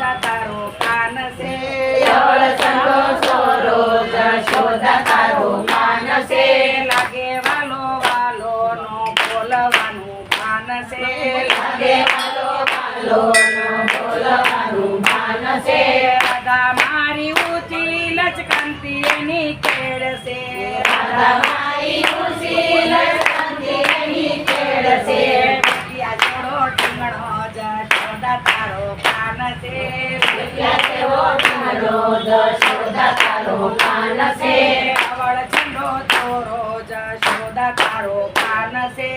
જશોદા તારો કાન છે ધવળ સંતો સોરો જશોદા તારો કાન છે લાગે વાલો વાલો નો બોલવાનું ભાન છે લાગે વાલો વાલો નો બોલવાનું ભાન છે રાધા મારી ઊંચી લચકંતી એની કેળ છે રાધા મારી ઊંચી લચકંતી એની કેળ છે રૂપિયા જોડો ટીંગણો જશોદા તારો કાન છે રૂપિયા જેવો ઢાળો જશોદા તારો કાન છે ધવળ છંદો ચોરો જશોદા તારો કાન છે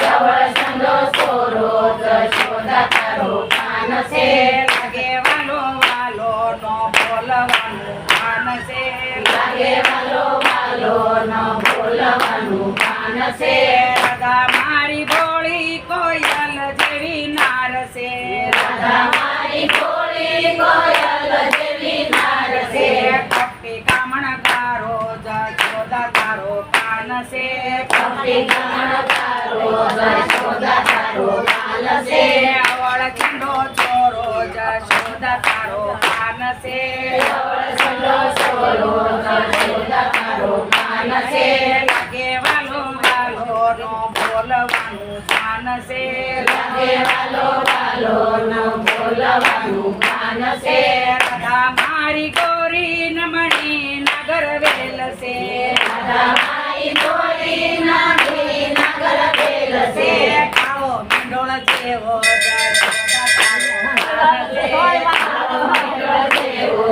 ધવળ સંતો સોરો જશોદા તારો કાન છે લાગે વાલો વાલો નો બોલવાનું ભાન છે લાગે વાલો વાલો નો બોલવાનું ભાન છે રાધા મારી ભોળી કોયલ જેવી નાર છે રાધા મારી ભોળી કોયલ જેવી નાર છે કપટી કામણ ગારો જશોદા તારો કાન છે કપટી કામણ તારો જશોદા તારો કાન છે આવળ છંડો ચોરો જશોદા તારો કાન છે ધવળ સંતો સોરો જશોદા તારો કાન છે લાગે વાલો વાલો નો બોલવાનું ભાન છે લાગે વાલો વાલો નો બોલવાનું ભાન છે રાધા મારી ગોરી નમણી નગર વેલ છે રાધા મારી ગોરી નાની નગર વેલ છે ખાવો મીંડોળ જેવો જશોદા તારો કાન છે જેવો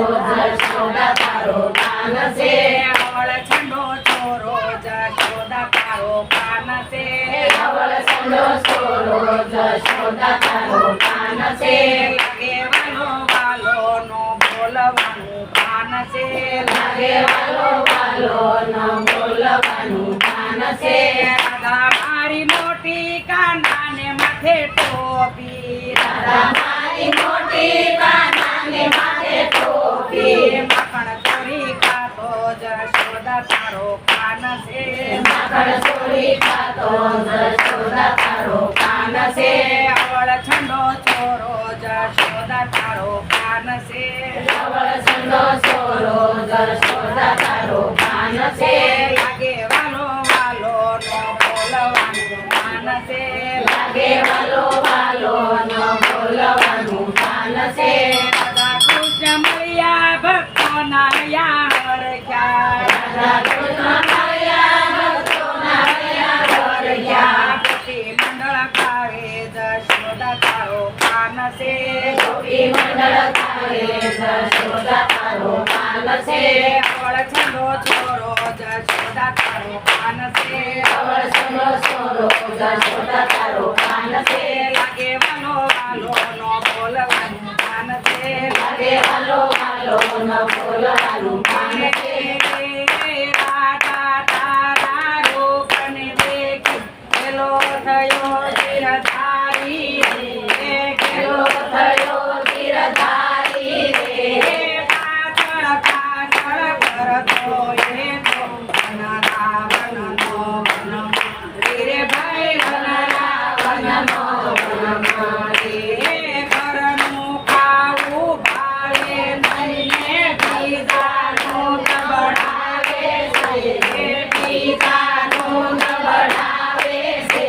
જશોદા તારો કાન છે આવળ છંડો ચોરો જશોદા તારો કાન છે ધવળ સંતો સોરો જશોદા તારો કાન છે લાગે વાલો વાલો નો બોલવાનું ભાન છે લાગે વાલો વાલો નો બોલવાનું ભાન છે રાધા મારી મોટી કાનાને માથે ટોપી રાધા મારી મોટી કાનાને માથે ટોપી માખણ ચોરી ખાતો જશોદા તારો કાન છે માખણ ચોરી ખાતો જશોદા તારો કાન છે આવળ છંડો ચોરો જશોદા તારો કાન છે ધવળ સંતો સોરો જશોદા તારો કાન છે લાગે વાલો વાલો નો બોલવાનું કાન છે લાગે વાલો વાલો નો બોલવાનું કાન છે રાધા કૃષ્ણ મળ્યા ભક્તોના યાર ખ્યાલ રાધા કૃષ્ણ મળ્યા ભક્તોના હૈયા વરગ્યા ગોપી મંડળ ખાવે જશોદા તારો કાન છે ગોપી મંડળ ખાવે જશોદા તારો કાન છે આવળ છંદો ચોરો જશોદા તારો કાન છે ધવળ સંતો સોરો જશોદા તારો કાન છે લાગે વાલો વાલો નો બોલવાનું કાન છે લાગે વાલો વાલો નો બોલવાનું કાન છે રાધા તારા રૂપને દેખી પેલો થયો ધીરધારી પેલો થયો ધીરધારી રે પાછળ પાછળ કરતો એ તો રાવણનો વન રે ભાઈ વન વનનો વનમાં રે ઘરનું ખાવું ભાવે નહીં બીજાનું દબડાવે છે બીજાનું દબડાવે છે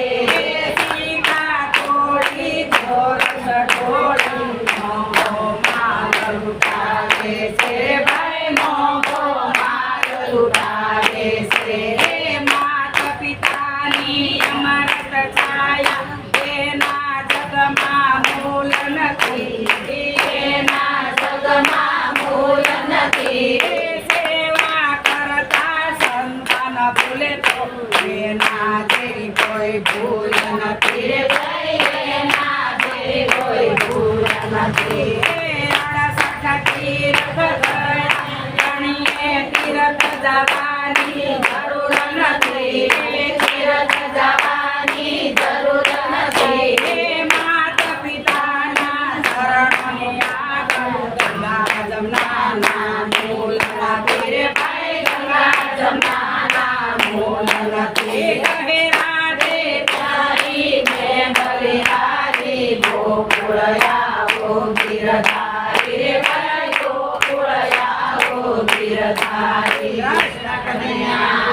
સીતા થોડી ચોરસ ઢોળી મોંઘો માલ લૂંટાવે છે ભાઈ મોંઘો માર લૂંટાવે છે માતા પિતાની અમરત છાયા એના જગમાં મૂલ નથી એના જગમાં મૂલ નથી સેવા કરતા સંતાન ભૂલે તો એના જેવી કોઈ ભૂલ નથી રે ભાઈ એના જેવી કોઈ ભૂલ નથી અડસઠ તીર્થ ગયા ગણીએ તીર્થ જવાની જરૂર નથી તીર્થ જવાની જરૂર નથી માતા પિતાના શરણોને આગળ ગંગા જમનાના મૂલ નથી રે ભાઈ ગંગા જમનાના મૂલ નથી કહે રાધે તારી મેં બલિહારી ગોકુળ આવો ગિરધારી રે વરણ્યો કુળયા ગીરધારી કૃષ્ણ કનૈયા